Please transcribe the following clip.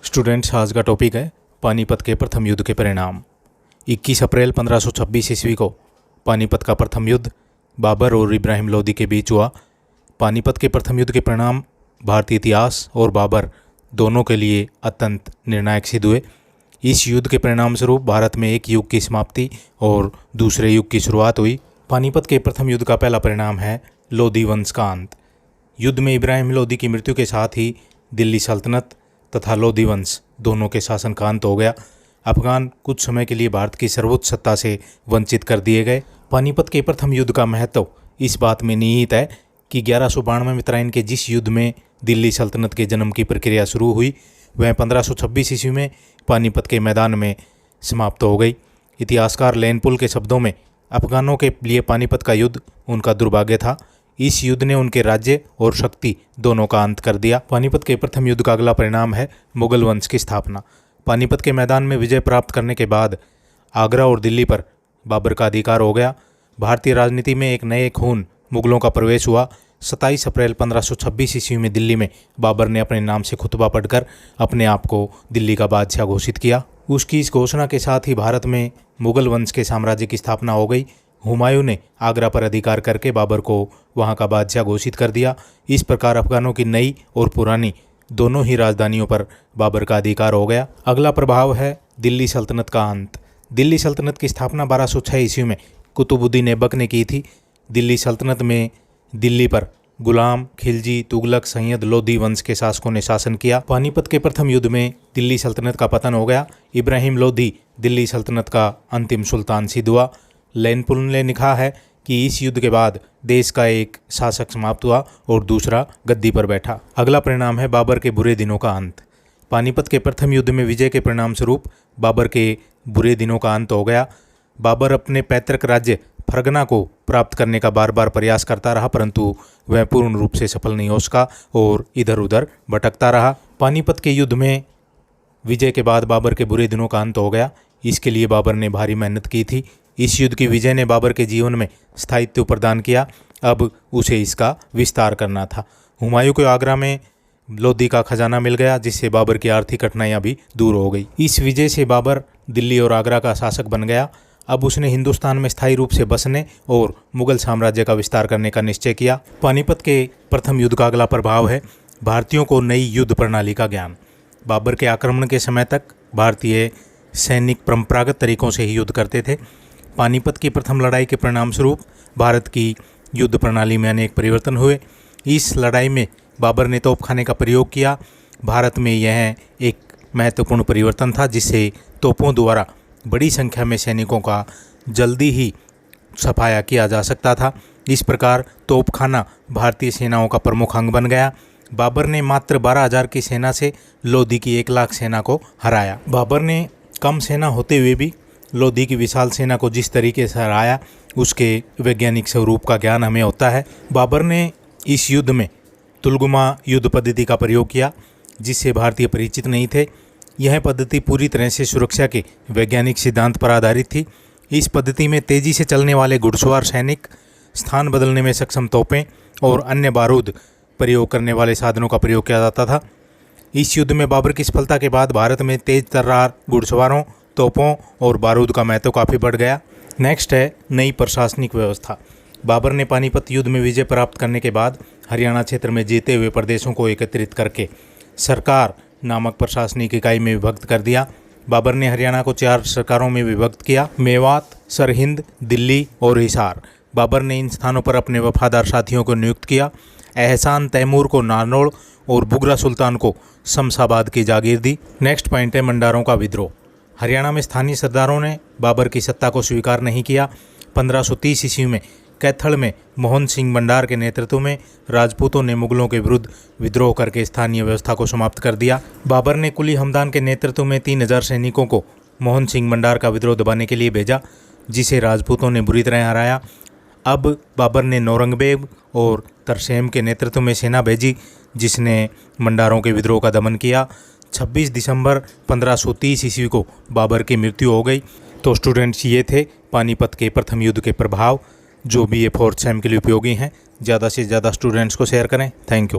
Students, आज का topic है पानीपत के प्रथम युद्ध के परिणाम। 21 अप्रैल 1526 ईस्वी को पानीपत का प्रथम युद्ध बाबर और इब्राहिम लोदी के बीच हुआ। पानीपत के प्रथम युद्ध के परिणाम भारतीय इतिहास और बाबर दोनों के लिए अत्यंत निर्णायक सिद्ध हुए। इस युद्ध के परिणाम स्वरूप भारत में एक युग की समाप्ति और दूसरे युग की शुरुआत हुई। पानीपत के प्रथम युद्ध का पहला परिणाम है लोदी वंश का अंत। युद्ध में इब्राहिम लोदी की मृत्यु के साथ ही दिल्ली सल्तनत तथा लोदी वंश दोनों के शासन का अंत हो गया। अफगान कुछ समय के लिए भारत की सर्वोच्च सत्ता से वंचित कर दिए गए। पानीपत के प्रथम युद्ध का महत्व इस बात में निहित है कि 1192 में उत्तरायण के जिस युद्ध में दिल्ली सल्तनत के जन्म की प्रक्रिया शुरू हुई वह 1526 ईस्वी में पानीपत के मैदान में समाप्त हो गई। इतिहासकार लेनपुल के शब्दों में अफगानों के लिए पानीपत का युद्ध उनका दुर्भाग्य था। इस युद्ध ने उनके राज्य और शक्ति दोनों का अंत कर दिया। पानीपत के प्रथम युद्ध का अगला परिणाम है मुगल वंश की स्थापना। पानीपत के मैदान में विजय प्राप्त करने के बाद आगरा और दिल्ली पर बाबर का अधिकार हो गया। भारतीय राजनीति में एक नए खून मुगलों का प्रवेश हुआ। 27 अप्रैल 1526 ईस्वी में दिल्ली में बाबर ने अपने नाम से खुतबा पढ़कर अपने आप को दिल्ली का बादशाह घोषित किया। उसकी इस घोषणा के साथ ही भारत में मुगल वंश के साम्राज्य की स्थापना हो गई। हुमायूं ने आगरा पर अधिकार करके बाबर को वहां का बादशाह घोषित कर दिया। इस प्रकार अफगानों की नई और पुरानी दोनों ही राजधानियों पर बाबर का अधिकार हो गया। अगला प्रभाव है दिल्ली सल्तनत का अंत। दिल्ली सल्तनत की स्थापना 1206 ईस्वी में कुतुबुद्दीन ऐबक ने की थी। दिल्ली सल्तनत में दिल्ली पर गुलाम, खिलजी, तुगलक, सैयद, लोदी वंश के शासकों ने शासन किया। पानीपत के प्रथम युद्ध में दिल्ली सल्तनत का पतन हो गया। इब्राहिम लोदी दिल्ली सल्तनत का अंतिम सुल्तान सिद्ध हुआ। लेनपुल ने लिखा है कि इस युद्ध के बाद देश का एक शासक समाप्त हुआ और दूसरा गद्दी पर बैठा। अगला परिणाम है बाबर के बुरे दिनों का अंत। पानीपत के प्रथम युद्ध में विजय के परिणाम स्वरूप बाबर के बुरे दिनों का अंत हो गया। बाबर अपने पैतृक राज्य फरगना को प्राप्त करने का बार बार प्रयास करता रहा, परंतु वह पूर्ण रूप से सफल नहीं हो सका और इधर उधर भटकता रहा। पानीपत के युद्ध में विजय के बाद बाबर के बुरे दिनों का अंत हो गया। इसके लिए बाबर ने भारी मेहनत की थी। इस युद्ध की विजय ने बाबर के जीवन में स्थायित्व प्रदान किया। अब उसे इसका विस्तार करना था। हुमायूं को आगरा में लोदी का खजाना मिल गया, जिससे बाबर की आर्थिक कठिनाइयां भी दूर हो गई। इस विजय से बाबर दिल्ली और आगरा का शासक बन गया। अब उसने हिंदुस्तान में स्थायी रूप से बसने और मुगल साम्राज्य का विस्तार करने का निश्चय किया। पानीपत के प्रथम युद्ध का अगला प्रभाव है भारतीयों को नई युद्ध प्रणाली का ज्ञान। बाबर के आक्रमण के समय तक भारतीय सैनिक परंपरागत तरीकों से ही युद्ध करते थे। पानीपत की प्रथम लड़ाई के परिणाम स्वरूप भारत की युद्ध प्रणाली में अनेक परिवर्तन हुए। इस लड़ाई में बाबर ने तोपखाने का प्रयोग किया। भारत में यह एक महत्वपूर्ण परिवर्तन था, जिससे तोपों द्वारा बड़ी संख्या में सैनिकों का जल्दी ही सफाया किया जा सकता था। इस प्रकार तोपखाना भारतीय सेनाओं का प्रमुख अंग बन गया। बाबर ने मात्र 12,000 की सेना से लोदी की 1 लाख सेना को हराया। बाबर ने कम सेना होते हुए भी लोदी की विशाल सेना को जिस तरीके से हराया, उसके वैज्ञानिक स्वरूप का ज्ञान हमें होता है। बाबर ने इस युद्ध में तुलगुमा युद्ध पद्धति का प्रयोग किया, जिससे भारतीय परिचित नहीं थे। यह पद्धति पूरी तरह से सुरक्षा के वैज्ञानिक सिद्धांत पर आधारित थी। इस पद्धति में तेजी से चलने वाले घुड़सवार सैनिक, स्थान बदलने में सक्षम तोपें और अन्य बारूद प्रयोग करने वाले साधनों का प्रयोग किया जाता था। इस युद्ध में बाबर की सफलता के बाद भारत में तेज तर्रार घुड़सवारों, तोपों और बारूद का महत्व काफ़ी बढ़ गया। नेक्स्ट है नई प्रशासनिक व्यवस्था। बाबर ने पानीपत युद्ध में विजय प्राप्त करने के बाद हरियाणा क्षेत्र में जीते हुए प्रदेशों को एकत्रित करके सरकार नामक प्रशासनिक इकाई में विभक्त कर दिया। बाबर ने हरियाणा को 4 सरकारों में विभक्त किया: मेवात, सरहिंद, दिल्ली और हिसार। बाबर ने इन स्थानों पर अपने वफादार साथियों को नियुक्त किया। एहसान तैमूर को नारनौल और बुगरा सुल्तान को शमशाबाद की जागीर दी। नेक्स्ट पॉइंट है मंडारों का विद्रोह। हरियाणा में स्थानीय सरदारों ने बाबर की सत्ता को स्वीकार नहीं किया। 1530 ईस्वी में कैथल में मोहन सिंह भंडार के नेतृत्व में राजपूतों ने मुगलों के विरुद्ध विद्रोह करके स्थानीय व्यवस्था को समाप्त कर दिया। बाबर ने कुली हमदान के नेतृत्व में 3000 सैनिकों को मोहन सिंह भंडार का विद्रोह दबाने के लिए भेजा, जिसे राजपूतों ने बुरी तरह हराया। अब बाबर ने नौरंगबेग और तरसेम के नेतृत्व में सेना भेजी, जिसने भंडारों के विद्रोह का दमन किया। 26 दिसंबर 1530 ईस्वी को बाबर की मृत्यु हो गई। तो स्टूडेंट्स, ये थे पानीपत के प्रथम युद्ध के प्रभाव, जो भी ये 4th सेम के लिए उपयोगी हैं। ज़्यादा से ज़्यादा स्टूडेंट्स को शेयर करें। Thank you.